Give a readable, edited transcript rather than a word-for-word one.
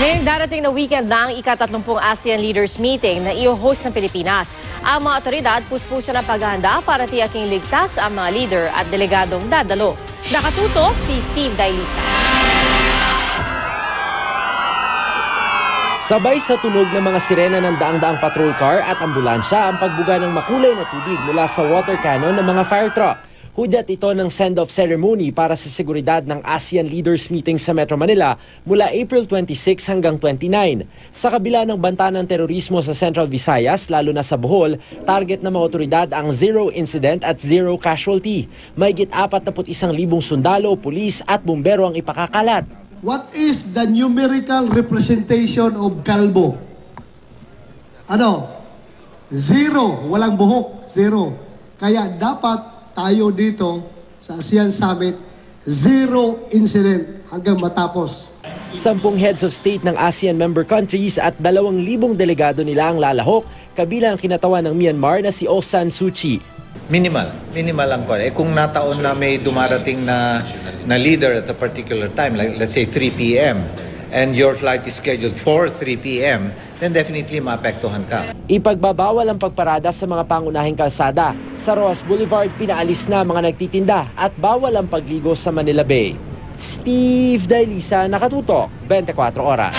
Ngayong darating na weekend na ang ika-30 ASEAN Leaders Meeting na i-host ng Pilipinas. Ang mga otoridad puspuso ng paghahanda para tiyaking ligtas ang mga leader at delegadong dadalo. Nakatuto si Steve Dailisa. Sabay sa tunog ng mga sirena ng daang-daang patrol car at ambulansya ang pagbuga ng makulay na tubig mula sa water cannon ng mga fire truck. Hudyat ito ng send-off ceremony para sa seguridad ng ASEAN Leaders Meeting sa Metro Manila mula April 26 hanggang 29. Sa kabila ng banta ng terorismo sa Central Visayas, lalo na sa Bohol, target ng mga otoridad ang zero incident at zero casualty. Mahigit 41,000 sundalo, pulis at bumbero ang ipakakalat. What is the numerical representation of kalbo? Zero. Walang buhok. Zero. Kaya dapat tayo dito sa ASEAN Summit, zero incident hanggang matapos. 10 heads of state ng ASEAN member countries at 2,000 delegado nila ang lalahok, kabilang ang kinatawan ng Myanmar na si Aung San Suu Kyi. Minimal ang kwan. Kung nataon na may dumarating na leader at a particular time, like let's say 3 p.m., and your flight is scheduled for 3 p.m., then definitely maapektuhan ka. Ipagbabawal ang pagparada sa mga pangunahing kalsada. Sa Roas Boulevard, pinaalis na mga nagtitinda at bawal ang pagligo sa Manila Bay. Steve Dailisa, Nakatutok, 24 Oras.